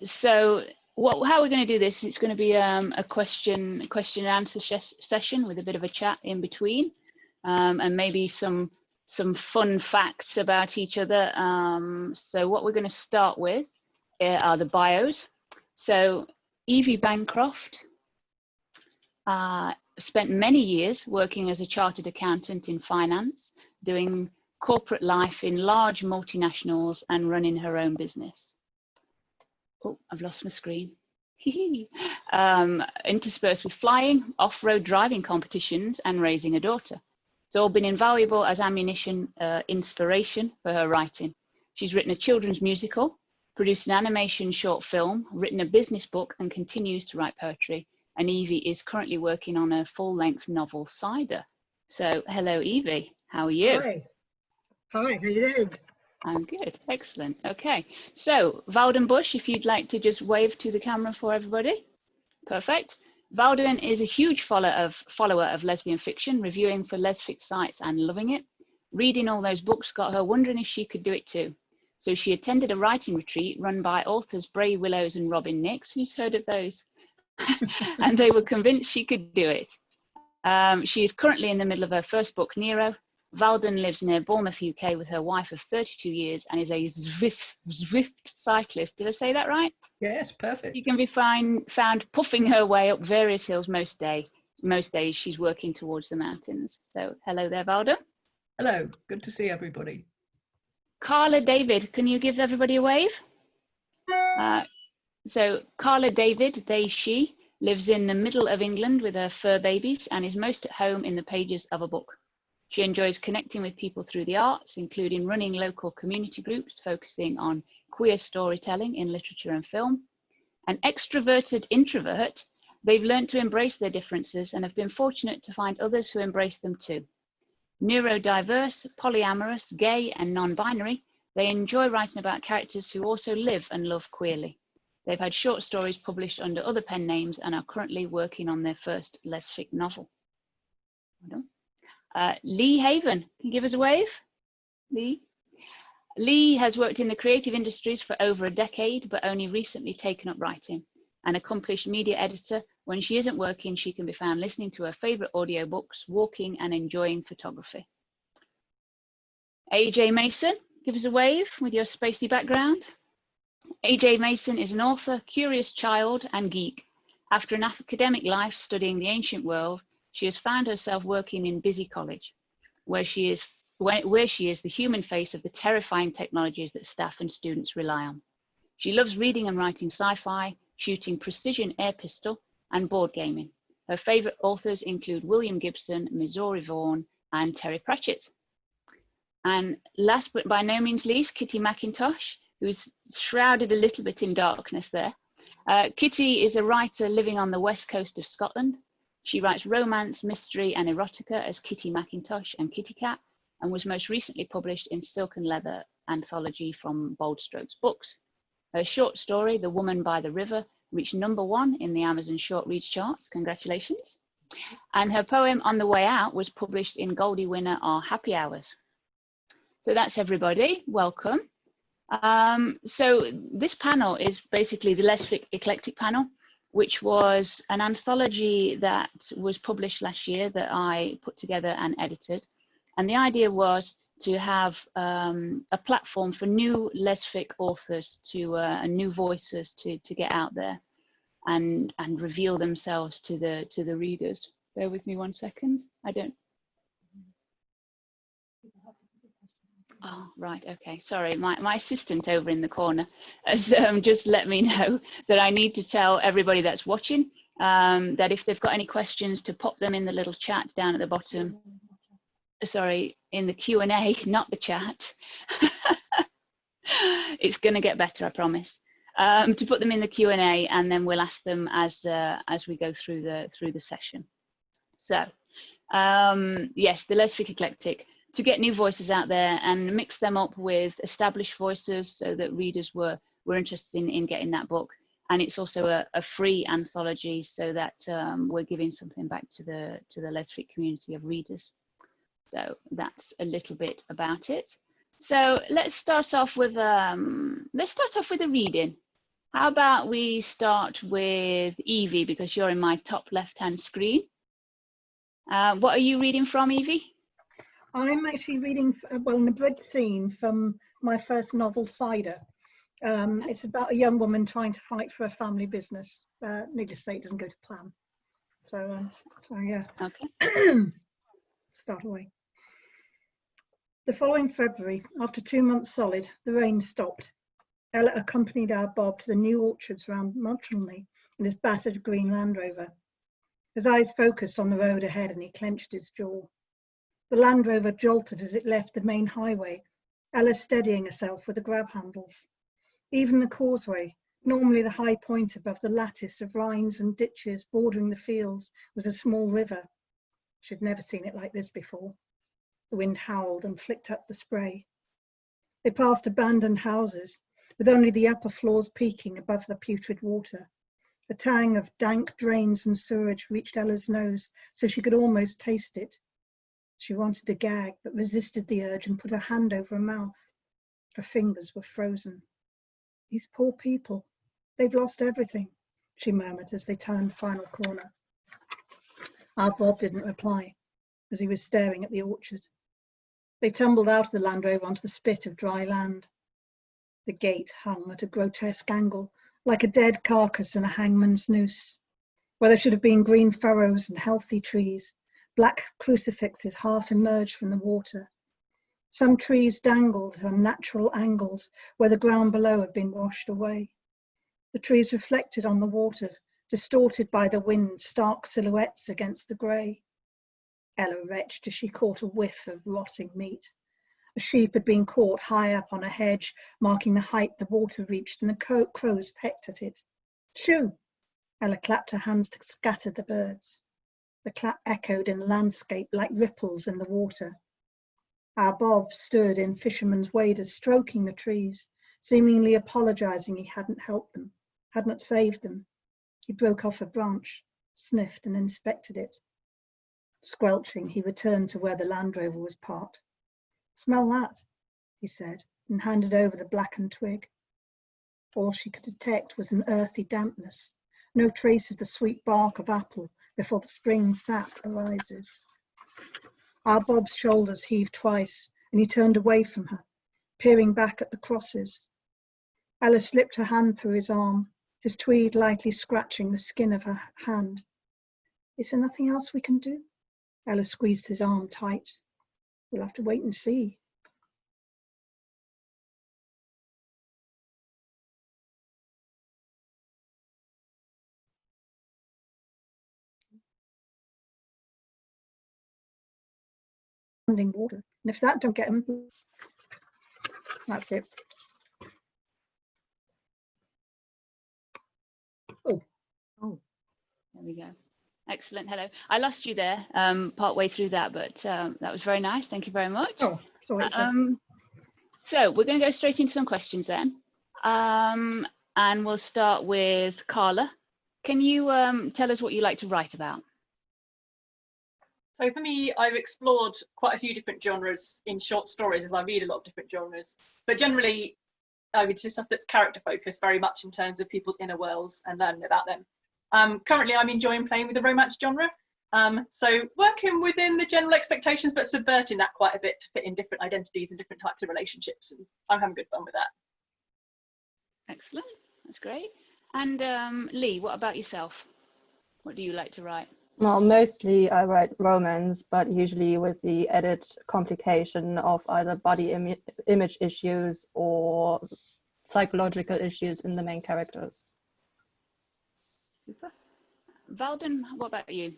So how we're going to do this, it's going to be a question and answer session with a bit of a chat in between, and maybe some fun facts about each other. So what we're going to start with are the bios. So V Bancroft spent many years working as a chartered accountant in finance, doing corporate life in large multinationals and running her own business. Oh, I've lost my screen. Interspersed with flying, off-road driving competitions and raising a daughter. It's all been invaluable as ammunition, inspiration for her writing. She's written a children's musical, produced an animation short film, written a business book, and continues to write poetry. And Evie is currently working on a full-length novel, Cider. So, hello, Evie. How are you? Hi. Hi, how you doing? I'm good. Excellent. Okay. So, Valden Bush, if you'd like to just wave to the camera for everybody. Perfect. Valden is a huge follower of lesbian fiction, reviewing for LesFic sites and loving it. Reading all those books got her wondering if she could do it too. So she attended a writing retreat run by authors Bray Willows and Robyn Nyx. Who's heard of those? And they were convinced she could do it. She is currently in the middle of her first book, Nero. Valden lives near Bournemouth, UK with her wife of 32 years and is a Zwift cyclist. Did I say that right? Yes, perfect. She can be found puffing her way up various hills most days. She's working towards the mountains. So hello there, Valden. Hello, good to see everybody. Carla David, can you give everybody a wave? So Carla David, she, lives in the middle of England with her fur babies and is most at home in the pages of a book. She enjoys connecting with people through the arts, including running local community groups focusing on queer storytelling in literature and film. An extroverted introvert, they've learned to embrace their differences and have been fortunate to find others who embrace them too. Neurodiverse, polyamorous, gay and non-binary, they enjoy writing about characters who also live and love queerly. They've had short stories published under other pen names and are currently working on their first LesFic novel. Lee Haven, can you give us a wave? Lee? Lee has worked in the creative industries for over a decade, but only recently taken up writing. An accomplished media editor, when she isn't working, she can be found listening to her favorite audiobooks, walking and enjoying photography. AJ Mason, give us a wave with your spacey background. AJ Mason is an author, curious child and geek. After an academic life studying the ancient world, she has found herself working in busy college, where she is the human face of the terrifying technologies that staff and students rely on. She loves reading and writing sci-fi, shooting precision air pistol, and board gaming. Her favorite authors include William Gibson, Missouri Vaughan, and Terry Pratchett. And last but by no means least, Kitty McIntosh, who's shrouded a little bit in darkness there. Kitty is a writer living on the west coast of Scotland. She writes romance, mystery, and erotica as Kitty McIntosh and Kitty Cat, and was most recently published in Silk and Leather anthology from Bold Strokes Books. Her short story, The Woman by the River, reached #1 in the Amazon Short Reads charts. Congratulations. And her poem, On the Way Out, was published in Goldie winner Our Happy Hours. So that's everybody. Welcome. So this panel is basically the LesFic Eclectic panel, which was an anthology that was published last year that I put together and edited. And the idea was to have a platform for new LesFic authors and new voices to get out there and reveal themselves to the readers. Bear with me 1 second. Oh, right, okay, sorry. My assistant over in the corner has just let me know that I need to tell everybody that's watching that if they've got any questions, to pop them in the little chat down at the bottom. Sorry, in the Q&A, not the chat. It's going to get better, I promise. To put them in the Q&A, and then we'll ask them as we go through the session. So, yes, the LesFic Eclectic, to get new voices out there and mix them up with established voices so that readers were interested in getting that book. And it's also a free anthology so that we're giving something back to the LesFic community of readers. So that's a little bit about it. So let's start off with a reading. How about we start with Evie, because you're in my top left-hand screen. What are you reading from, Evie? I'm actually reading, well, an abridged scene from my first novel, Cider. It's about a young woman trying to fight for a family business. Needless to say, it doesn't go to plan. So yeah. Okay. Start away. The following February, after 2 months solid, the rain stopped. Ella accompanied our Bob to the new orchards round Multinationals in his battered green Land Rover. His eyes focused on the road ahead and he clenched his jaw. The Land Rover jolted as it left the main highway, Ella steadying herself with the grab handles. Even the causeway, normally the high point above the lattice of rines and ditches bordering the fields, was a small river. She'd never seen it like this before. The wind howled and flicked up the spray. They passed abandoned houses, with only the upper floors peaking above the putrid water. The tang of dank drains and sewage reached Ella's nose, so she could almost taste it. She wanted to gag, but resisted the urge and put her hand over her mouth. Her fingers were frozen. These poor people, they've lost everything, she murmured as they turned the final corner. Our Bob didn't reply, as he was staring at the orchard. They tumbled out of the Land Rover onto the spit of dry land. The gate hung at a grotesque angle, like a dead carcass in a hangman's noose, where there should have been green furrows and healthy trees. Black crucifixes half emerged from the water. Some trees dangled at unnatural angles where the ground below had been washed away. The trees reflected on the water, distorted by the wind, stark silhouettes against the grey. Ella retched as she caught a whiff of rotting meat. A sheep had been caught high up on a hedge, marking the height the water reached, and the crows pecked at it. Shoo! Ella clapped her hands to scatter the birds. The clap echoed in the landscape like ripples in the water. Our Bob stood in fisherman's waders, stroking the trees, seemingly apologising he hadn't helped them, hadn't saved them. He broke off a branch, sniffed and inspected it. Squelching, he returned to where the Land Rover was parked. Smell that, he said, and handed over the blackened twig. All she could detect was an earthy dampness, no trace of the sweet bark of apple before the spring sap arises. Our Bob's shoulders heaved twice, and he turned away from her, peering back at the crosses. Ella slipped her hand through his arm, his tweed lightly scratching the skin of her hand. Is there nothing else we can do? Ella squeezed his arm tight. We'll have to wait and see. Water. And if that don't get him, that's it. Oh. There we go. Excellent. Hello. I lost you there part way through that, but that was very nice. Thank you very much. Oh, sorry. So we're going to go straight into some questions then. And we'll start with Carla. Can you tell us what you like to write about? So for me, I've explored quite a few different genres in short stories, as I read a lot of different genres. But generally, I would just stuff that's character focused very much in terms of people's inner worlds and learning about them. Currently, I'm enjoying playing with the romance genre. So working within the general expectations, but subverting that quite a bit to fit in different identities and different types of relationships. And I'm having good fun with that. Excellent. That's great. And Lee, what about yourself? What do you like to write? Well, mostly I write romance, but usually with the added complication of either body image issues or psychological issues in the main characters. Super. Valden, what about you?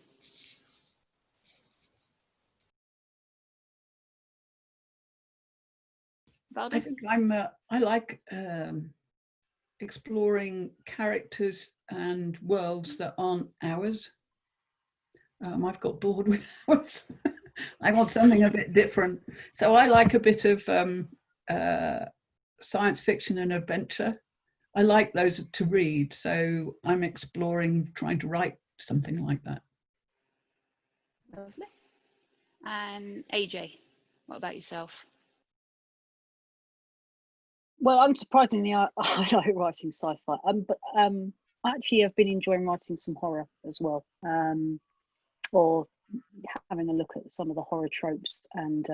Valden? I think I like exploring characters and worlds that aren't ours. I've got bored with ours. I want something a bit different. So I like a bit of science fiction and adventure. I like those to read. So I'm exploring, trying to write something like that. Lovely. And AJ, what about yourself? Well, unsurprisingly, I like writing sci-fi, but I actually have been enjoying writing some horror as well, or having a look at some of the horror tropes and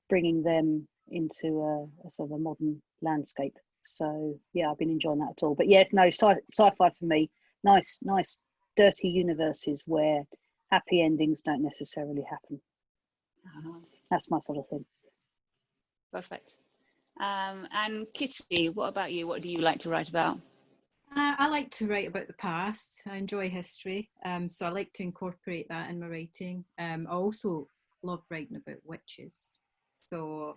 bringing them into a sort of a modern landscape. So yeah, I've been enjoying that at all. But yes, no, sci-fi for me, nice, dirty universes where happy endings don't necessarily happen. That's my sort of thing. Perfect. And Kitty, what about you? What do you like to write about? I like to write about the past. I enjoy history, so I like to incorporate that in my writing. I also love writing about witches, so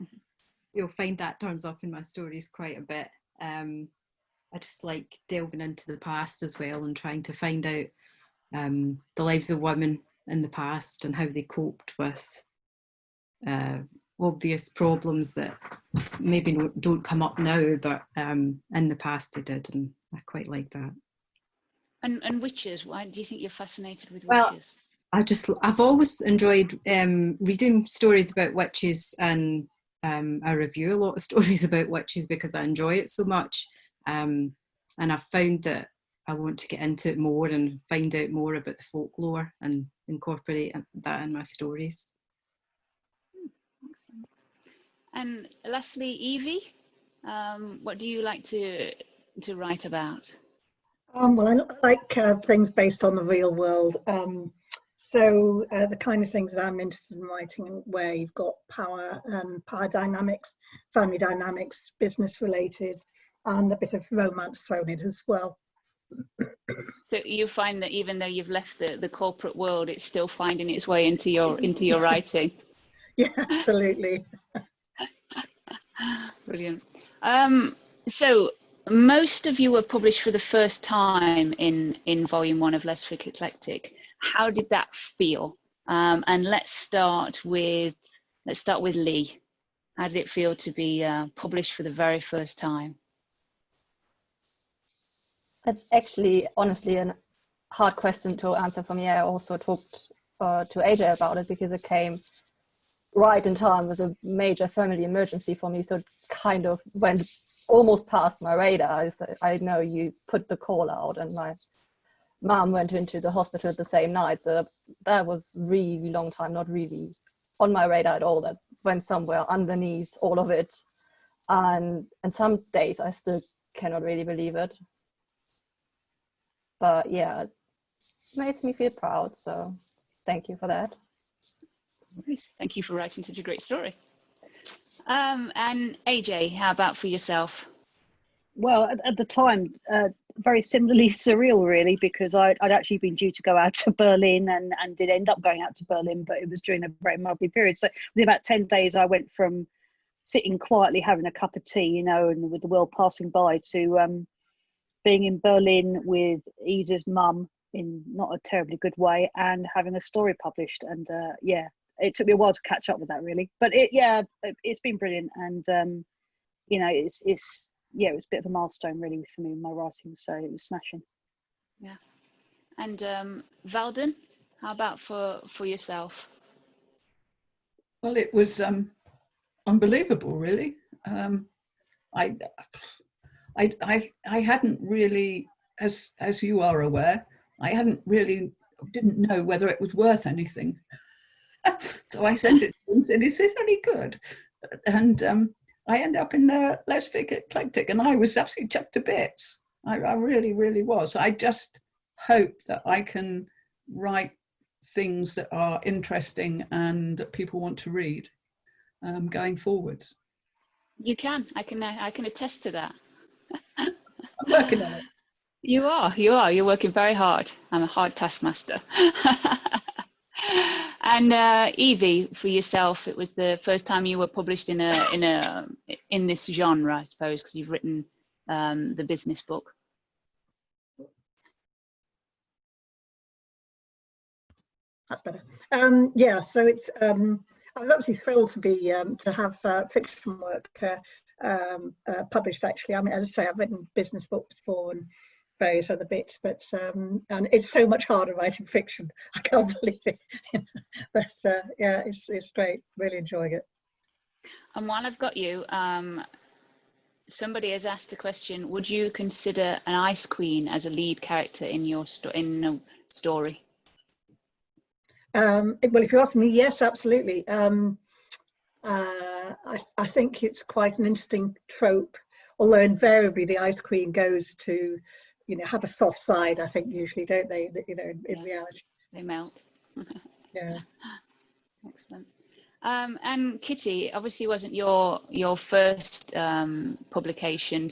you'll find that turns up in my stories quite a bit. I just like delving into the past as well and trying to find out the lives of women in the past and how they coped with obvious problems that maybe don't come up now, but in the past they did, and I quite like that. And witches, why do you think you're fascinated with witches? Well, I've always enjoyed reading stories about witches, and I review a lot of stories about witches because I enjoy it so much, and I've found that I want to get into it more and find out more about the folklore and incorporate that in my stories. And lastly, Evie, what do you like to write about? Well, I like things based on the real world. So the kind of things that I'm interested in writing, where you've got power dynamics, family dynamics, business related, and a bit of romance thrown in as well. So you find that even though you've left the corporate world, it's still finding its way into your writing. Yeah, absolutely. Brilliant. So most of you were published for the first time in volume 1 of LesFic Eclectic. How did that feel? And let's start with Lee. How did it feel to be published for the very first time? That's actually, honestly, a hard question to answer for me. I also talked to AJ about it because it came right in time. It was a major family emergency for me, so it kind of went almost past my radar. I know you put the call out, and my mom went into the hospital the same night, so that was really long time, not really on my radar at all. That went somewhere underneath all of it, and some days I still cannot really believe it. But yeah, it makes me feel proud, so thank you for that. Thank you for writing such a great story. And AJ, how about for yourself? Well, at the time, very similarly surreal, really, because I'd actually been due to go out to Berlin and did end up going out to Berlin, but it was during a very mildly period. So within about 10 days, I went from sitting quietly having a cup of tea, you know, and with the world passing by, to being in Berlin with Isa's mum in not a terribly good way and having a story published. And yeah, it took me a while to catch up with that, really. But it's been brilliant. And, you know, it was a bit of a milestone, really, for me in my writing. So it was smashing. Yeah. And Valden, how about for yourself? Well, it was unbelievable, really. I hadn't really, as you are aware, I didn't know whether it was worth anything. So I sent it to him and said, "Is this any good?" And I ended up in LesFic Eclectic, and I was absolutely chucked to bits. I really, really was. I just hope that I can write things that are interesting and that people want to read going forwards. You can. I can attest to that. I'm working on it. You are. You're working very hard. I'm a hard taskmaster. And Evie, for yourself, it was the first time you were published in this genre, I suppose, because you've written the business book. That's better. Yeah, so it's I was absolutely thrilled to be to have fiction work published. Actually, I mean, as I say, I've written business books before and various other bits, but and it's so much harder writing fiction. I can't believe it. But yeah, it's great. Really enjoying it. And while I've got you, Somebody has asked the question: would you consider an ice queen as a lead character in your story? Well, if you ask me, yes, absolutely. I think it's quite an interesting trope, although invariably the ice queen goes to, have a soft side, I think, usually, don't they? In reality. They melt. Yeah. Excellent. And Kitty, obviously wasn't your first publication,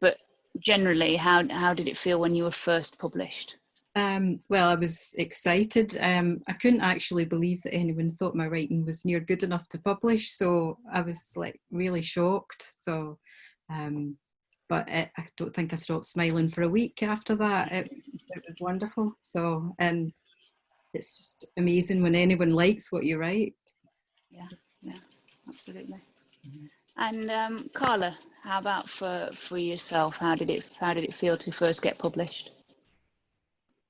but generally, how did it feel when you were first published? Well, I was excited. I couldn't actually believe that anyone thought my writing was near good enough to publish, so I was like really shocked. So, but I don't think I stopped smiling for a week after that. It was wonderful. So, and it's just amazing when anyone likes what you write. Yeah, absolutely. And Carla, how about for yourself? How did it feel to first get published?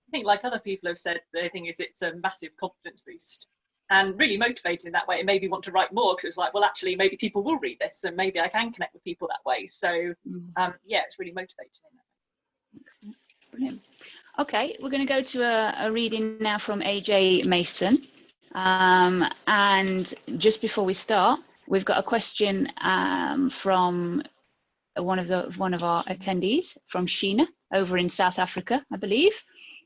I think, like other people have said, the thing is it's a massive confidence boost and really motivating in that way. It made me want to write more, because it's like, well, actually, maybe people will read this and maybe I can connect with people that way. So yeah, it's really motivating in that way. Brilliant. Okay, we're going to go to a reading now from AJ Mason. And just before we start, we've got a question from one of our attendees, from Sheena over in South Africa, I believe.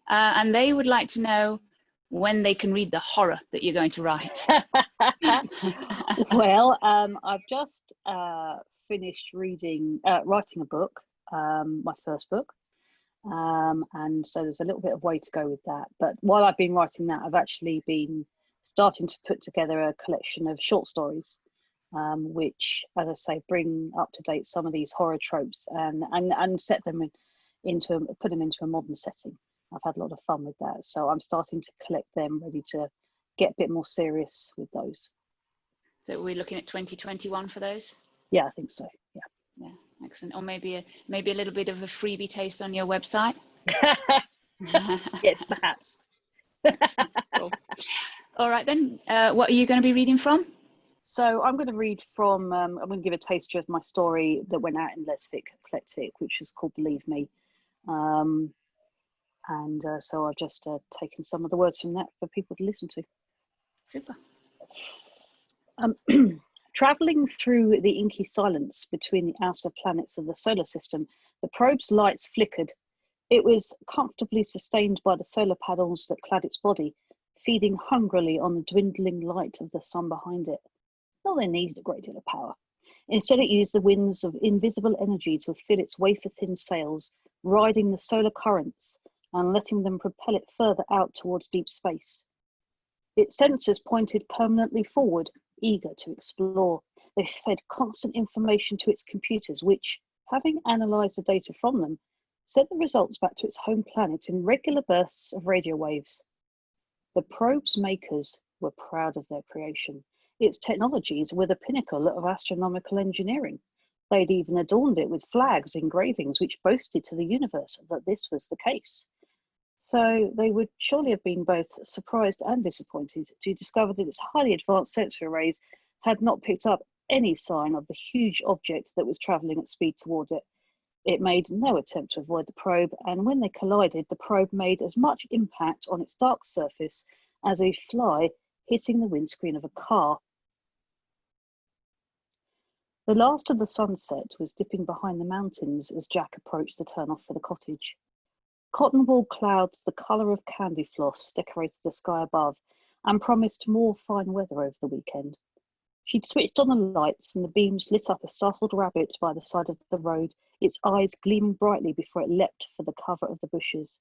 And they would like to know when they can read the horror that you're going to write. Well, I've just finished writing a book, my first book. And so there's a little bit of way to go with that. But while I've been writing that, I've actually been starting to put together a collection of short stories, which, as I say, bring up to date some of these horror tropes and set them put them into a modern setting. I've had a lot of fun with that. So I'm starting to collect them, ready to get a bit more serious with those. So we're looking at 2021 for those? Yeah, I think so. Yeah. Yeah, excellent. Or maybe a little bit of a freebie taste on your website. Yes, perhaps. Cool. All right then. What are you going to be reading from? So I'm going to read from. I'm going to give a taster of my story that went out in LesFic Eclectic, which is called "Believe Me," and so I've just taken some of the words from that for people to listen to. Super. Traveling through the inky silence between the outer planets of the solar system, the probe's lights flickered. It was comfortably sustained by the solar panels that clad its body, feeding hungrily on the dwindling light of the sun behind it. Not that it needed a great deal of power. Instead, it used the winds of invisible energy to fill its wafer-thin sails, riding the solar currents and letting them propel it further out towards deep space. Its sensors pointed permanently forward, eager to explore. They fed constant information to its computers, which, having analysed the data from them, sent the results back to its home planet in regular bursts of radio waves. The probe's makers were proud of their creation. Its technologies were the pinnacle of astronomical engineering. They'd even adorned it with flags, engravings, which boasted to the universe that this was the case. So they would surely have been both surprised and disappointed to discover that its highly advanced sensor arrays had not picked up any sign of the huge object that was travelling at speed toward it. It made no attempt to avoid the probe, and when they collided, the probe made as much impact on its dark surface as a fly hitting the windscreen of a car. The last of the sunset was dipping behind the mountains as Jack approached the turnoff for the cottage. Cotton wool clouds the colour of candy floss decorated the sky above and promised more fine weather over the weekend. She'd switched on the lights and the beams lit up a startled rabbit by the side of the road, its eyes gleaming brightly before it leapt for the cover of the bushes.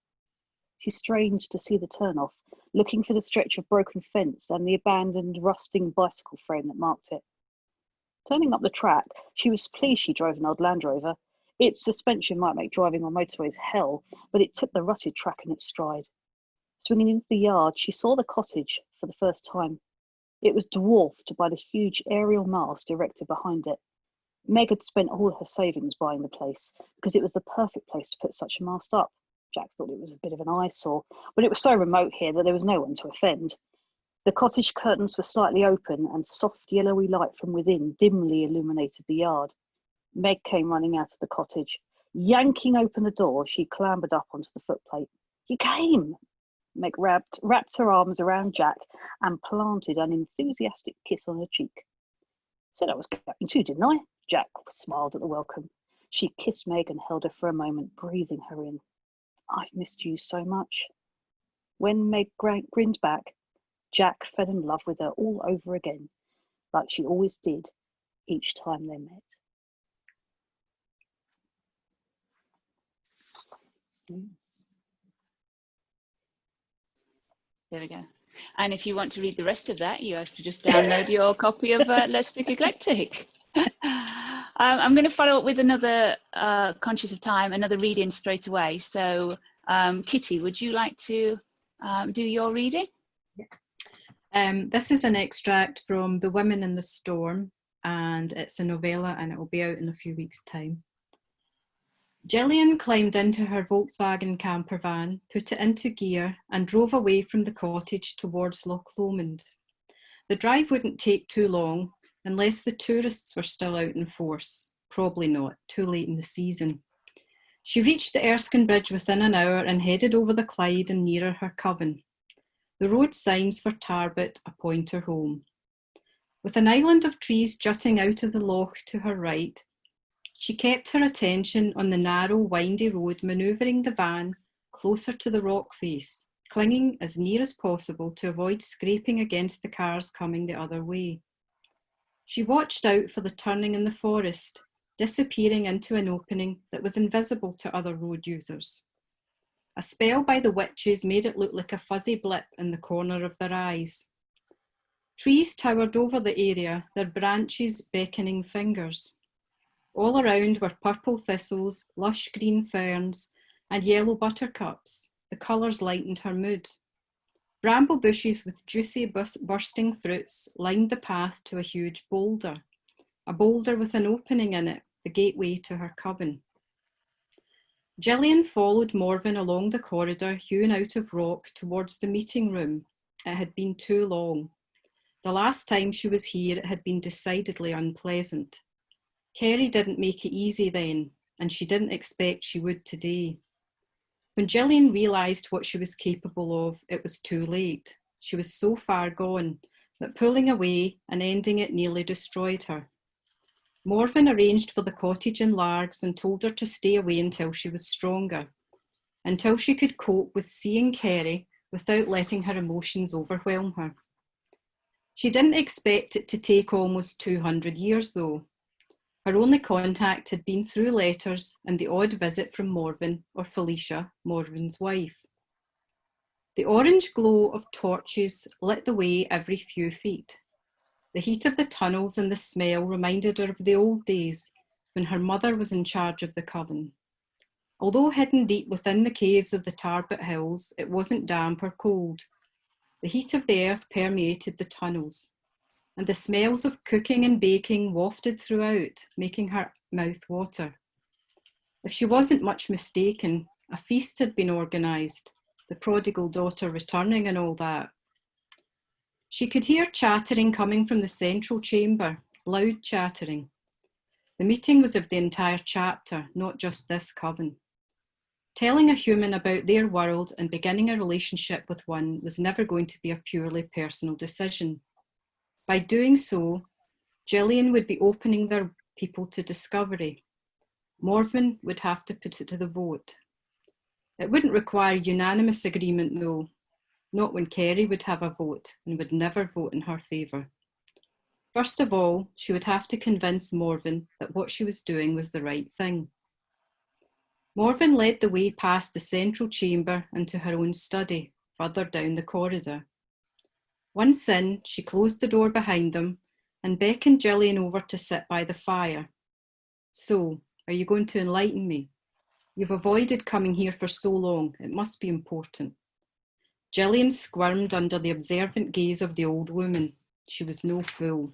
She strained to see the turnoff, looking for the stretch of broken fence and the abandoned, rusting bicycle frame that marked it. Turning up the track, she was pleased she drove an old Land Rover. Its suspension might make driving on motorways hell, but it took the rutted track in its stride. Swinging into the yard, she saw the cottage for the first time. It was dwarfed by the huge aerial mast erected behind it. Meg had spent all her savings buying the place because it was the perfect place to put such a mast up. Jack thought it was a bit of an eyesore, but it was so remote here that there was no one to offend. The cottage curtains were slightly open and soft yellowy light from within dimly illuminated the yard. Meg came running out of the cottage. Yanking open the door, she clambered up onto the footplate. You came! Meg wrapped her arms around Jack and planted an enthusiastic kiss on her cheek. Said I was going to, didn't I? Jack smiled at the welcome. She kissed Meg and held her for a moment, breathing her in. I've missed you so much. When Meg grinned back, Jack fell in love with her all over again, like she always did each time they met. There we go. And if you want to read the rest of that, you have to just download your copy of LesFic Eclectic. I'm going to follow up with another, conscious of time, another reading straight away. So Kitty, would you like to do your reading? This is an extract from The Women in the Storm, and it's a novella, and it will be out in a few weeks' time. Gillian climbed into her Volkswagen camper van, put it into gear, and drove away from the cottage towards Loch Lomond. The drive wouldn't take too long, unless the tourists were still out in force. Probably not, too late in the season. She reached the Erskine Bridge within an hour and headed over the Clyde and nearer her coven. The road signs for Tarbet appoint her home. With an island of trees jutting out of the loch to her right, she kept her attention on the narrow, windy road, manoeuvring the van closer to the rock face, clinging as near as possible to avoid scraping against the cars coming the other way. She watched out for the turning in the forest, disappearing into an opening that was invisible to other road users. A spell by the witches made it look like a fuzzy blip in the corner of their eyes. Trees towered over the area, their branches beckoning fingers. All around were purple thistles, lush green ferns, and yellow buttercups. The colours lightened her mood. Bramble bushes with juicy bursting fruits lined the path to a huge boulder, a boulder with an opening in it, the gateway to her coven. Gillian followed Morven along the corridor hewn out of rock towards the meeting room. It had been too long. The last time she was here, it had been decidedly unpleasant. Kerry didn't make it easy then, and she didn't expect she would today. When Gillian realised what she was capable of, it was too late. She was so far gone that pulling away and ending it nearly destroyed her. Morven arranged for the cottage in Largs and told her to stay away until she was stronger, until she could cope with seeing Kerry without letting her emotions overwhelm her. She didn't expect it to take almost 200 years though. Her only contact had been through letters and the odd visit from Morven or Felicia, Morven's wife. The orange glow of torches lit the way every few feet. The heat of the tunnels and the smell reminded her of the old days when her mother was in charge of the coven. Although hidden deep within the caves of the Tarbet Hills, it wasn't damp or cold. The heat of the earth permeated the tunnels, and the smells of cooking and baking wafted throughout, making her mouth water. If she wasn't much mistaken, a feast had been organised, the prodigal daughter returning and all that. She could hear chattering coming from the central chamber, loud chattering. The meeting was of the entire chapter, not just this coven. Telling a human about their world and beginning a relationship with one was never going to be a purely personal decision. By doing so, Gillian would be opening their people to discovery. Morven would have to put it to the vote. It wouldn't require unanimous agreement though, not when Kerry would have a vote and would never vote in her favour. First of all, she would have to convince Morven that what she was doing was the right thing. Morven led the way past the central chamber and to her own study, further down the corridor. Once in, she closed the door behind them and beckoned Gillian over to sit by the fire. So, are you going to enlighten me? You've avoided coming here for so long, it must be important. Gillian squirmed under the observant gaze of the old woman. She was no fool.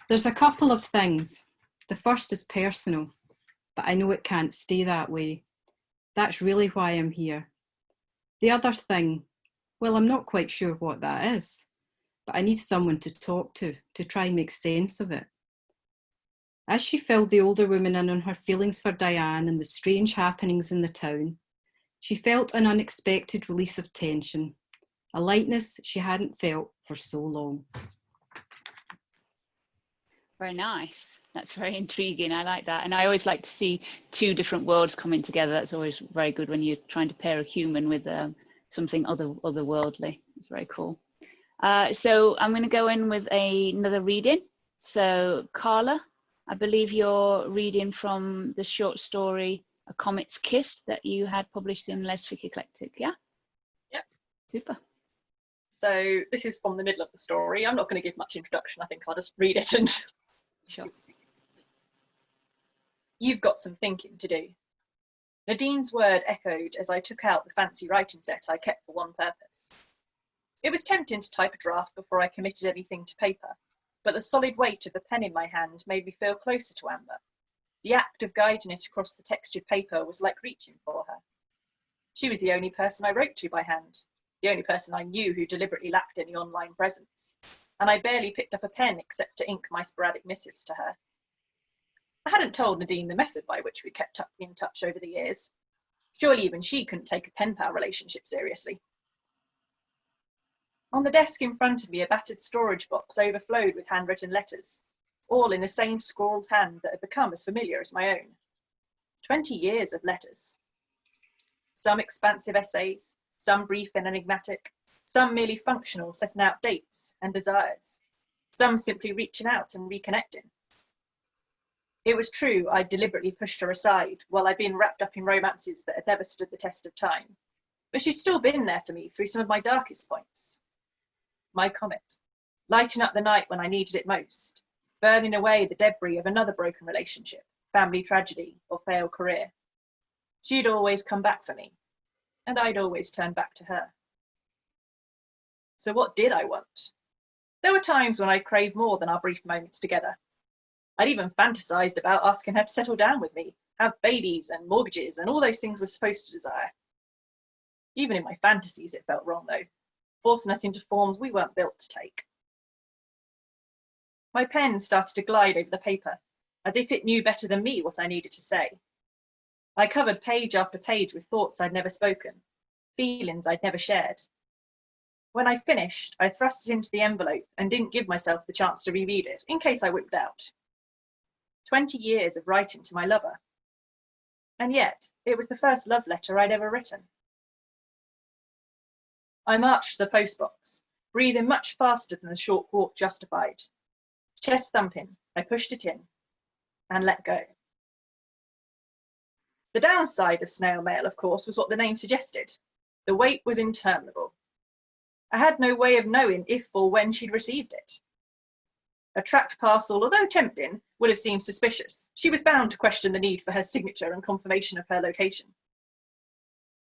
There's a couple of things. The first is personal, but I know it can't stay that way. That's really why I'm here. The other thing, well, I'm not quite sure what that is, but I need someone to talk to try and make sense of it. As she filled the older woman in on her feelings for Diane and the strange happenings in the town, she felt an unexpected release of tension, a lightness she hadn't felt for so long. Very nice. That's very intriguing. I like that. And I always like to see two different worlds coming together. That's always very good when you're trying to pair a human with something otherworldly. It's very cool. So I'm going to go in with another reading. So Carla, I believe you're reading from the short story A Comet's Kiss that you had published in LesFic Eclectic, yeah? Yep. Super. So this is from the middle of the story. I'm not going to give much introduction. I think I'll just read it and... Sure. You've got some thinking to do. Nadine's word echoed as I took out the fancy writing set I kept for one purpose. It was tempting to type a draft before I committed anything to paper, but the solid weight of the pen in my hand made me feel closer to Amber. The act of guiding it across the textured paper was like reaching for her. She was the only person I wrote to by hand, the only person I knew who deliberately lacked any online presence, and I barely picked up a pen except to ink my sporadic missives to her. I hadn't told Nadine the method by which we kept in touch over the years. Surely even she couldn't take a pen-pal relationship seriously. On the desk in front of me, a battered storage box overflowed with handwritten letters, all in the same scrawled hand that had become as familiar as my own. 20 years of letters. Some expansive essays, some brief and enigmatic, some merely functional, setting out dates and desires, some simply reaching out and reconnecting. It was true I'd deliberately pushed her aside while I'd been wrapped up in romances that had never stood the test of time, but she'd still been there for me through some of my darkest points. My comet, lighting up the night when I needed it most, burning away the debris of another broken relationship, family tragedy, or failed career. She'd always come back for me, and I'd always turn back to her. So what did I want? There were times when I craved more than our brief moments together. I'd even fantasized about asking her to settle down with me, have babies and mortgages and all those things we're supposed to desire. Even in my fantasies, it felt wrong though, forcing us into forms we weren't built to take. My pen started to glide over the paper, as if it knew better than me what I needed to say. I covered page after page with thoughts I'd never spoken, feelings I'd never shared. When I finished, I thrust it into the envelope and didn't give myself the chance to reread it, in case I whipped out. 20 years of writing to my lover. And yet, it was the first love letter I'd ever written. I marched to the postbox, breathing much faster than the short walk justified. Chest thumping, I pushed it in and let go. The downside of snail mail, of course, was what the name suggested. The wait was interminable. I had no way of knowing if or when she'd received it. A tracked parcel, although tempting, would have seemed suspicious. She was bound to question the need for her signature and confirmation of her location.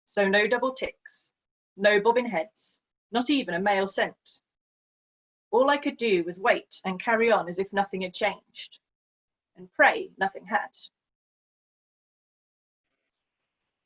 So no double ticks, no bobbing heads, not even a mail sent. All I could do was wait and carry on as if nothing had changed, and pray nothing had.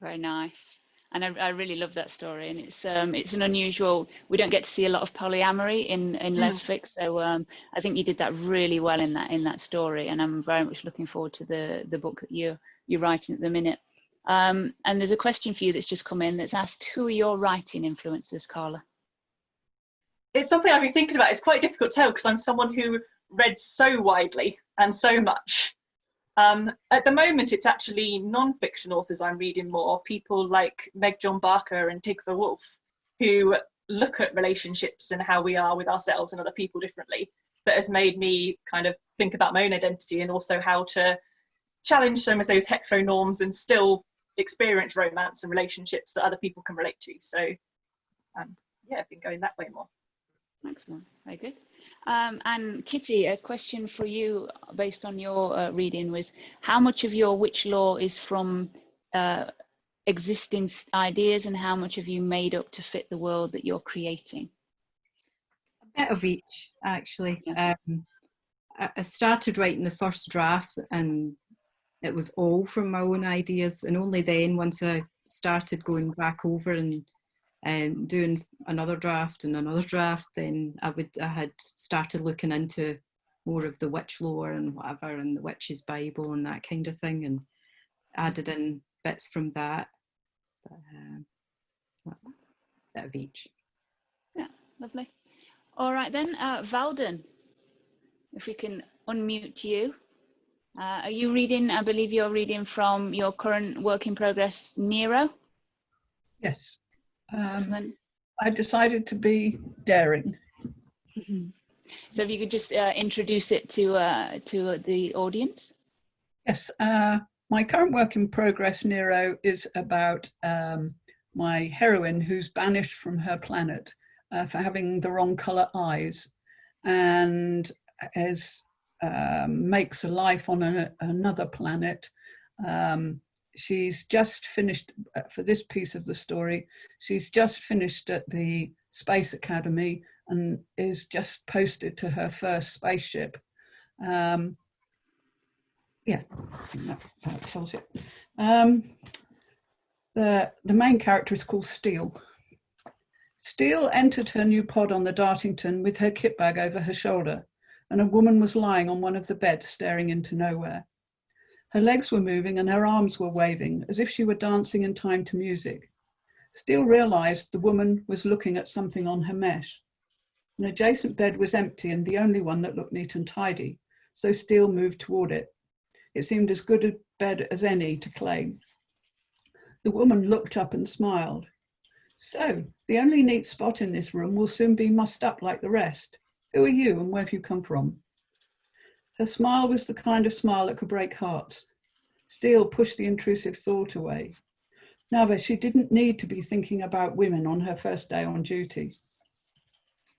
Very nice. And I really love that story, and it's an unusual. We don't get to see a lot of polyamory in LesFic, so I think you did that really well in that story, and I'm very much looking forward to the book that you're writing at the minute. And there's a question for you that's just come in that's asked, who are your writing influences, Carla? It's something I've been thinking about. It's quite difficult to tell because I'm someone who read so widely and so much. At the moment, it's actually non-fiction authors I'm reading more, people like Meg John Barker and Tigver Wolf, who look at relationships and how we are with ourselves and other people differently. That has made me kind of think about my own identity and also how to challenge some of those hetero norms and still experience romance and relationships that other people can relate to. So yeah, I've been going that way more. Excellent, very good. And Kitty, a question for you based on your reading was, how much of your witch lore is from existing ideas and how much have you made up to fit the world that you're creating? A bit of each, actually. Yeah. I started writing the first draft and it was all from my own ideas, and only then, once I started going back over and doing another draft and another draft, then I had started looking into more of the witch lore and whatever, and the witch's Bible and that kind of thing, and added in bits from that. But, that's a bit of each. Yeah, lovely. All right then, Valden, if we can unmute you. Are you reading, I believe you're reading from your current work in progress, Nero? Yes. Excellent. I decided to be daring. So if you could just introduce it to the audience. Yes, my current work in progress, Nero, is about my heroine who's banished from her planet for having the wrong colour eyes, and makes a life on another planet. She's just finished, for this piece of the story, she's just finished at the Space Academy and is just posted to her first spaceship. Yeah, I think that tells it. The main character is called Steele. Steele entered her new pod on the Dartington with her kit bag over her shoulder, and a woman was lying on one of the beds staring into nowhere. Her legs were moving and her arms were waving as if she were dancing in time to music. Steele realised the woman was looking at something on her mesh. An adjacent bed was empty and the only one that looked neat and tidy, so Steele moved toward it. It seemed as good a bed as any to claim. The woman looked up and smiled. So, the only neat spot in this room will soon be mussed up like the rest. Who are you and where have you come from? Her smile was the kind of smile that could break hearts. Steele pushed the intrusive thought away. Now, she didn't need to be thinking about women on her first day on duty.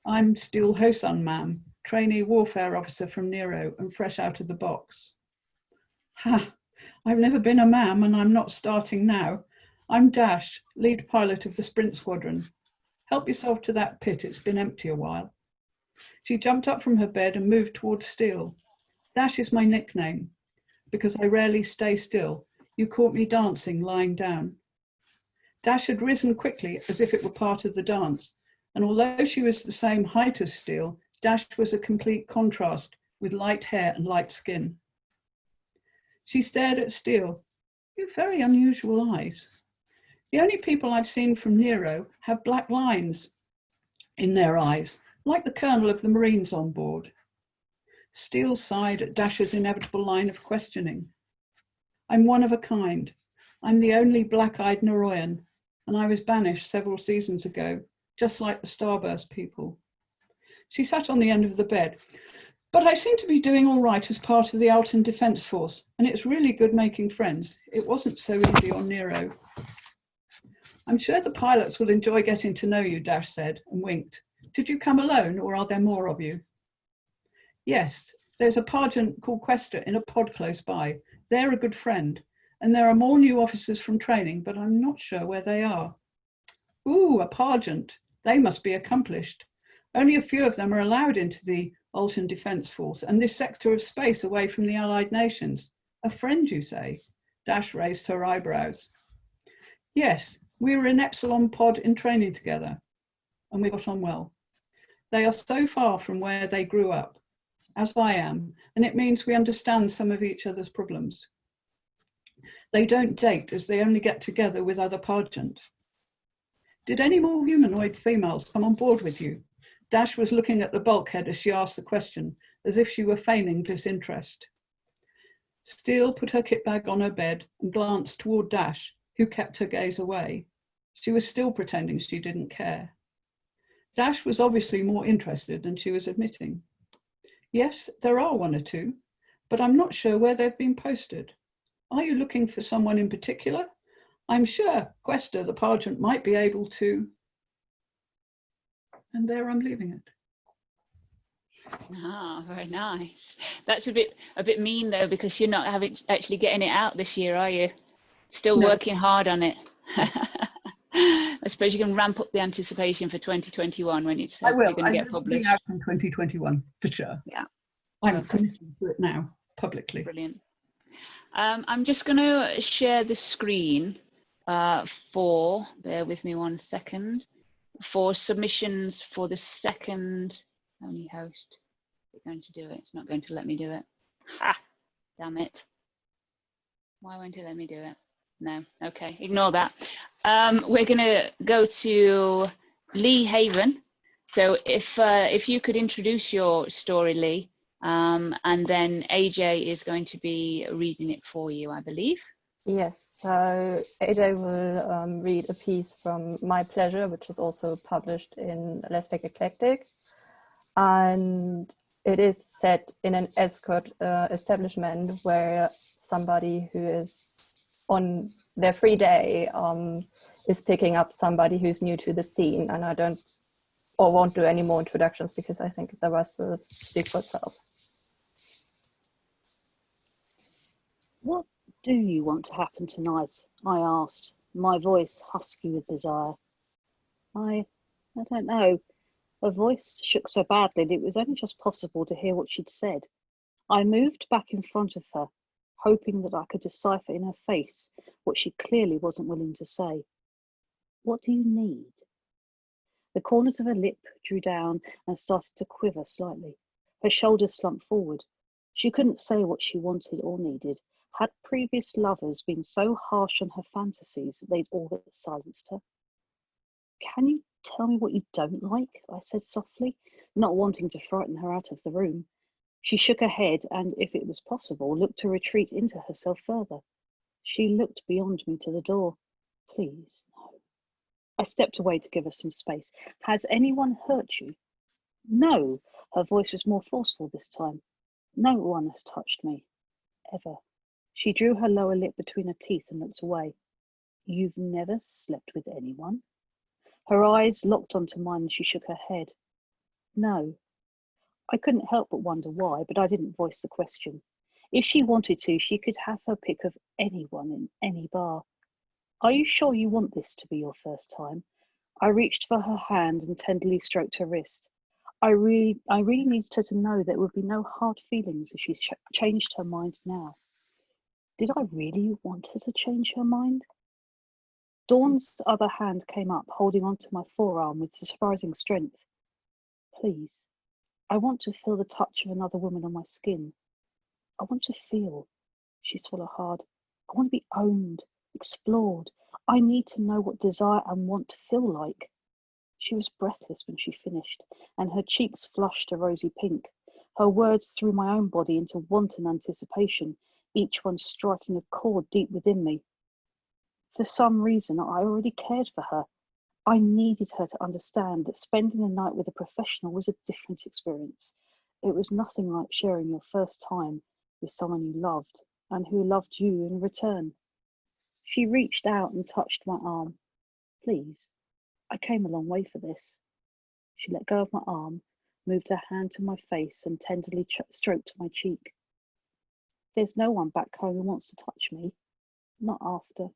I'm Steele Hosan, ma'am, trainee warfare officer from Nero and fresh out of the box. Ha, I've never been a ma'am and I'm not starting now. I'm Dash, lead pilot of the sprint squadron. Help yourself to that pit, it's been empty a while. She jumped up from her bed and moved towards Steele. Dash is my nickname, because I rarely stay still. You caught me dancing, lying down. Dash had risen quickly as if it were part of the dance, and although she was the same height as Steele, Dash was a complete contrast with light hair and light skin. She stared at Steele. You have very unusual eyes. The only people I've seen from Nero have black lines in their eyes, like the colonel of the Marines on board. Steele sighed at Dash's inevitable line of questioning. I'm one of a kind. I'm the only black-eyed Neroian, and I was banished several seasons ago, just like the Starburst people. She sat on the end of the bed. But I seem to be doing all right as part of the Alton Defence Force, and it's really good making friends. It wasn't so easy on Nero. I'm sure the pilots will enjoy getting to know you, Dash said, and winked. Did you come alone, or are there more of you? Yes, there's a Pargent called Quester in a pod close by. They're a good friend, and there are more new officers from training, but I'm not sure where they are. Ooh, a Pargent. They must be accomplished. Only a few of them are allowed into the Alton Defence Force and this sector of space away from the Allied nations. A friend, you say? Dash raised her eyebrows. Yes, we were in Epsilon pod in training together, and we got on well. They are so far from where they grew up, as I am, and it means we understand some of each other's problems. They don't date as they only get together with other Pargent. Did any more humanoid females come on board with you? Dash was looking at the bulkhead as she asked the question, as if she were feigning disinterest. Steele put her kit bag on her bed and glanced toward Dash, who kept her gaze away. She was still pretending she didn't care. Dash was obviously more interested than she was admitting. Yes, there are one or two, but I'm not sure where they've been posted. Are you looking for someone in particular? I'm sure Quester, the Pargent, might be able to. And there I'm leaving it. Ah, very nice. That's a bit mean though, because you're not actually getting it out this year, are you? Still working hard on it. I suppose you can ramp up the anticipation for 2021 when it's I will. you're going to get published. Out in 2021 for sure. Yeah, I'm committing to it now publicly. Brilliant. I'm just going to share the screen for. Bear with me 1 second. For submissions for the second. Only host. It's going to do it. It's not going to let me do it. Ha! Damn it. Why won't it let me do it? No. Okay, ignore that. We're going to go to Lee Haven. So if you could introduce your story, Lee, and then AJ is going to be reading it for you, I believe. Yes, so AJ will read a piece from My Pleasure, which is also published in LesFic Eclectic. And it is set in an escort establishment where somebody who is on their free day is picking up somebody who's new to the scene. And I don't or won't do any more introductions because I think the rest will speak for itself. What do you want to happen tonight? I asked, my voice husky with desire. I don't know. Her voice shook so badly that it was only just possible to hear what she'd said. I moved back in front of her, hoping that I could decipher in her face what she clearly wasn't willing to say. What do you need? The corners of her lip drew down and started to quiver slightly. Her shoulders slumped forward. She couldn't say what she wanted or needed. Had previous lovers been so harsh on her fantasies that they'd all but silenced her? Can you tell me what you don't like? I said softly, not wanting to frighten her out of the room. She shook her head and, if it was possible, looked to retreat into herself further. She looked beyond me to the door. Please, no. I stepped away to give her some space. Has anyone hurt you? No. Her voice was more forceful this time. No one has touched me. Ever. She drew her lower lip between her teeth and looked away. You've never slept with anyone? Her eyes locked onto mine and she shook her head. No. I couldn't help but wonder why, but I didn't voice the question. If she wanted to, she could have her pick of anyone in any bar. Are you sure you want this to be your first time? I reached for her hand and tenderly stroked her wrist. I really needed her to know there would be no hard feelings if she changed her mind now. Did I really want her to change her mind? Dawn's other hand came up, holding onto my forearm with surprising strength. Please, I want to feel the touch of another woman on my skin. I want to feel. She swallowed hard. I want to be owned, explored. I need to know what desire and want feel like. She was breathless when she finished, and her cheeks flushed a rosy pink. Her words threw my own body into wanton anticipation, each one striking a chord deep within me. For some reason, I already cared for her. I needed her to understand that spending the night with a professional was a different experience. It was nothing like sharing your first time with someone you loved and who loved you in return. She reached out and touched my arm. Please, I came a long way for this. She let go of my arm, moved her hand to my face and tenderly stroked my cheek. There's no one back home who wants to touch me. Not after.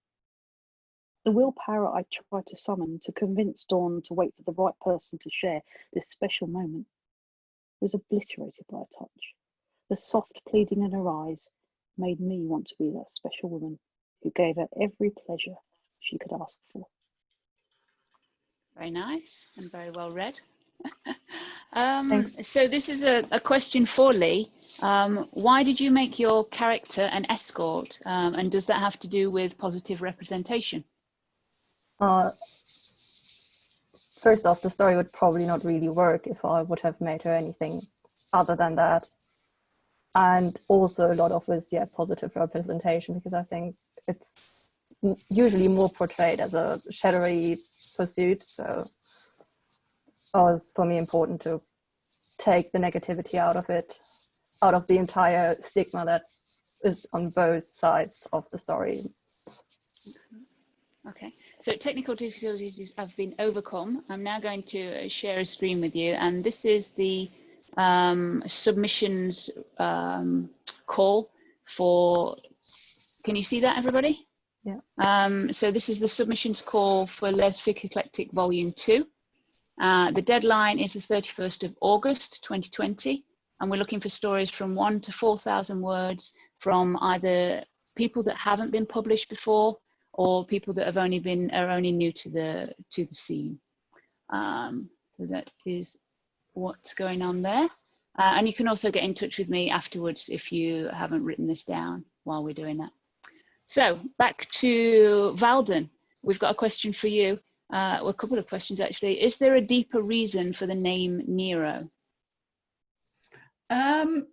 The willpower I tried to summon to convince Dawn to wait for the right person to share this special moment was obliterated by a touch. The soft pleading in her eyes made me want to be that special woman who gave her every pleasure she could ask for. Very nice and very well read. Thanks. So this is a question for Lee. Why did you make your character an escort? And does that have to do with positive representation? First off, the story would probably not really work if I would have made her anything other than that. And also a lot of was positive representation, because I think it's usually more portrayed as a shadowy pursuit. So it was for me important to take the negativity out of it, out of the entire stigma that is on both sides of the story. Okay, so technical difficulties have been overcome. I'm now going to share a screen with you, and this is the submissions call for, can you see that, everybody? Yeah. So this is the submissions call for LesFic Eclectic Volume 2. The deadline is the 31st of August 2020, and we're looking for stories from 1,000 to 4,000 words from either people that haven't been published before or people that have are only new to the scene. So that is what's going on there. And you can also get in touch with me afterwards if you haven't written this down while we're doing that. So back to Valden. We've got a question for you. Well, a couple of questions actually. Is there a deeper reason for the name Nero? Well,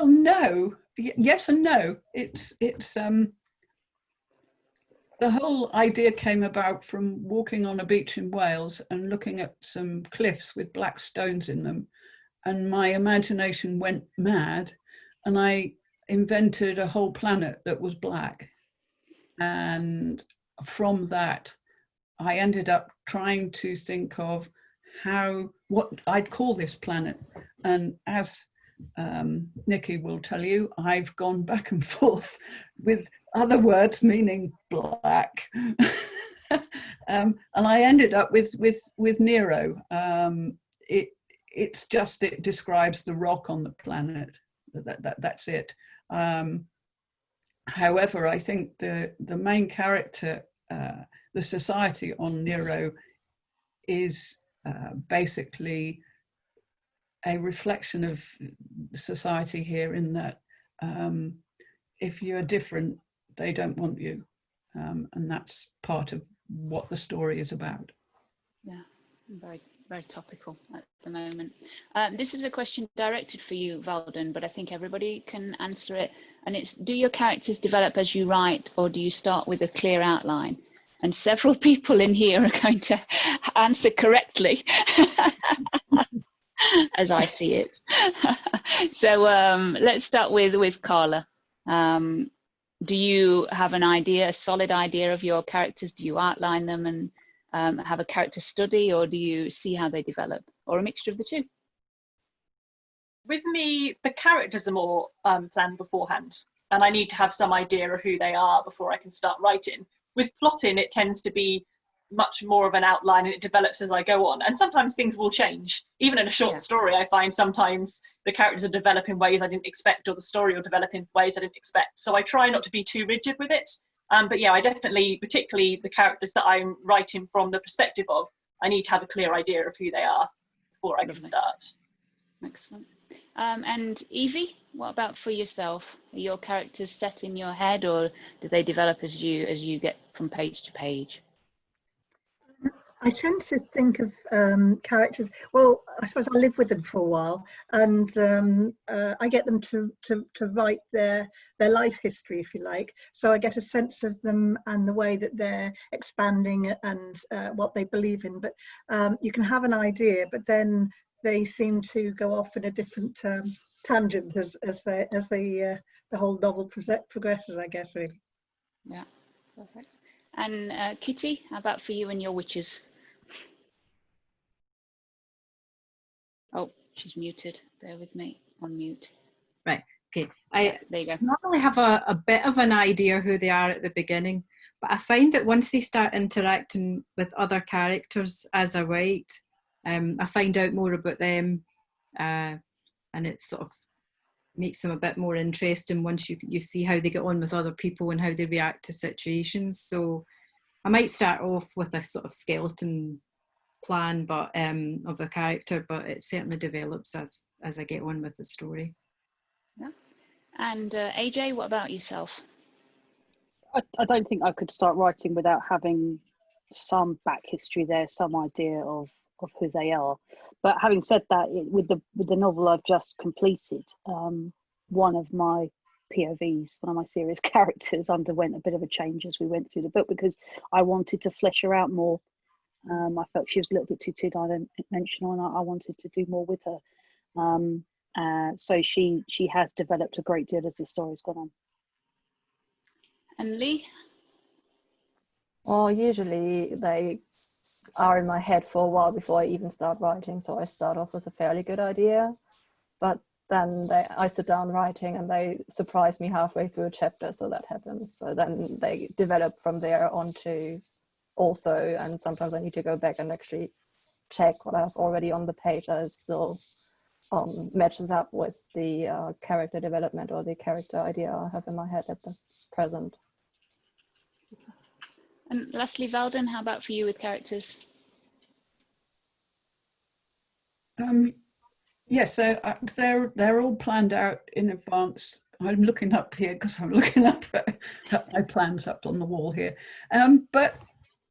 no. Yes and no. It's the whole idea came about from walking on a beach in Wales and looking at some cliffs with black stones in them. And my imagination went mad and I invented a whole planet that was black. And from that, I ended up trying to think of what I'd call this planet. And as Nicci will tell you, I've gone back and forth with other words meaning black. And I ended up with Nero. It describes the rock on the planet. That's it. However, I think the main character, the society on Nero, is basically a reflection of society here, in that if you're different, they don't want you. And that's part of what the story is about. Yeah, very, very topical at the moment. This is a question directed for you, Valden, but I think everybody can answer it. And it's, do your characters develop as you write, or do you start with a clear outline? And several people in here are going to answer correctly, as I see it. So let's start with Carla. Do you have an idea, a solid idea of your characters? Do you outline them and have a character study, or do you see how they develop, or a mixture of the two? With me, the characters are more planned beforehand, and I need to have some idea of who they are before I can start writing. With plotting, it tends to be much more of an outline, and it develops as I go on. And sometimes things will change. Even in a short story, I find sometimes the characters are develop in ways I didn't expect, or the story will develop in ways I didn't expect. So I try not to be too rigid with it. But yeah, I definitely, particularly the characters that I'm writing from the perspective of, I need to have a clear idea of who they are before I can start. Excellent. And Evie, what about for yourself? Are your characters set in your head, or do they develop as you get from page to page? I tend to think of characters, well, I suppose I live with them for a while, and I get them to write their life history, if you like. So I get a sense of them and the way that they're expanding and what they believe in. But you can have an idea, but then they seem to go off in a different tangent as the whole novel progresses, I guess, really. Yeah, perfect. And Kitty, how about for you and your witches? Oh, she's muted. Bear with me. On mute. Right. Okay. I there you go. normally have a bit of an idea who they are at the beginning, but I find that once they start interacting with other characters as I write, I find out more about them, and it sort of makes them a bit more interesting once you see how they get on with other people and how they react to situations. So I might start off with a sort of skeleton plan, but of the character, but it certainly develops as I get on with the story. Yeah. And AJ, what about yourself? I don't think I could start writing without having some back history there, some idea of who they are. But having said that, with the novel I've just completed, one of my POVs, one of my serious characters, underwent a bit of a change as we went through the book, because I wanted to flesh her out more. I felt she was a little bit too two-dimensional, and I wanted to do more with her. So she has developed a great deal as the story's gone on. And Lee? Well, usually they are in my head for a while before I even start writing, so I start off with a fairly good idea, but then I sit down writing and they surprise me halfway through a chapter, so that happens. So then they develop from there onto also, and sometimes I need to go back and actually check what I have already on the page that still matches up with the character development or the character idea I have in my head at the present. And lastly, Valden, how about for you with characters? Yes, they're all planned out in advance. I'm looking up here because I'm looking up at my plans up on the wall here. But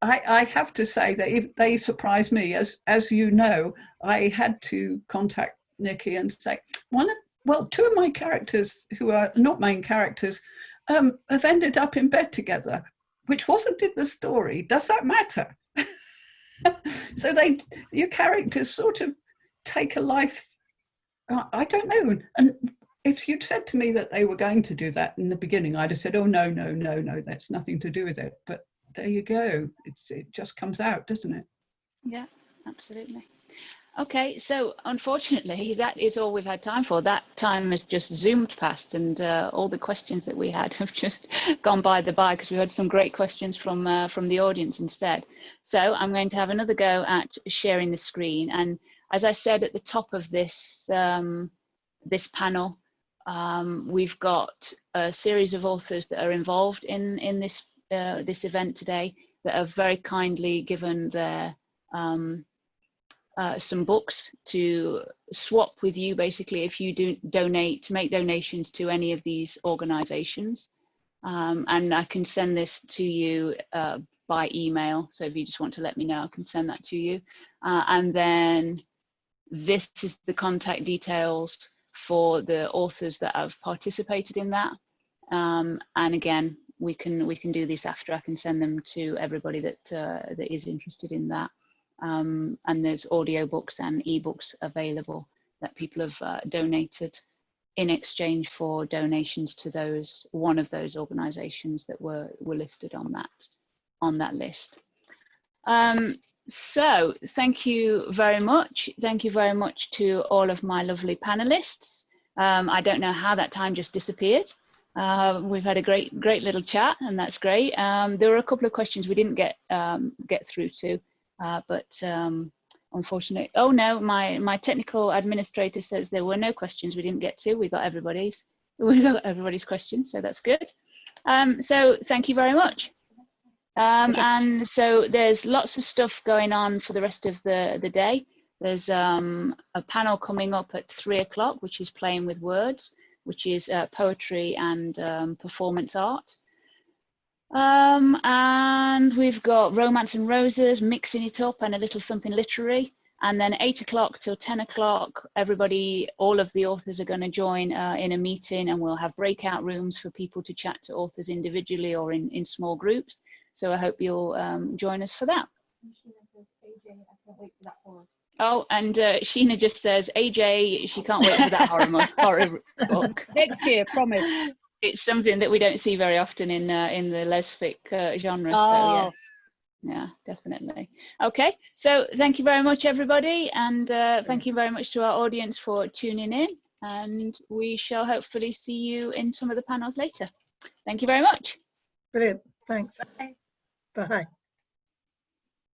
I have to say that they surprised me. As you know, I had to contact Nicci and say, two of my characters who are not main characters have ended up in bed together, which wasn't in the story. Does that matter? So your characters sort of take a life, I don't know. And if you'd said to me that they were going to do that in the beginning, I'd have said, oh, no, that's nothing to do with it. But there you go. It just comes out, doesn't it? Yeah, absolutely. Okay, so unfortunately, that is all we've had time for. That time has just zoomed past, and all the questions that we had have just gone by because we had some great questions from the audience instead. So I'm going to have another go at sharing the screen. And as I said at the top of this this panel, we've got a series of authors that are involved in this this event today that have very kindly given their some books to swap with you, basically, if you do make donations to any of these organizations. And I can send this to you by email. So if you just want to let me know, I can send that to you. And then this is the contact details for the authors that have participated in that. And again, we can do this after. I can send them to everybody that that is interested in that. And there's audiobooks and ebooks available that people have donated in exchange for donations to one of those organizations that were listed on that list. So thank you very much. Thank you very much to all of my lovely panelists. I don't know how that time just disappeared. We've had a great little chat, and that's great. There were a couple of questions we didn't get through to. But unfortunately, oh no, my technical administrator says there were no questions we didn't get to. We got everybody's questions, so that's good. So thank you very much. And so there's lots of stuff going on for the rest of the day. There's a panel coming up at 3 o'clock, which is playing with words, which is poetry and performance art. And we've got Romance and Roses, mixing it up, and a little something literary. And then 8 o'clock till 10 o'clock, all of the authors are going to join in a meeting, and we'll have breakout rooms for people to chat to authors individually or in small groups. So I hope you'll join us for that. Oh, and Sheena just says, AJ, she can't wait for that horror book. Next year, promise. It's something that we don't see very often in the lesfic genre. Oh. So yeah, definitely. Okay, so thank you very much, everybody, and thank you very much to our audience for tuning in. And we shall hopefully see you in some of the panels later. Thank you very much. Brilliant. Thanks. Bye. Bye.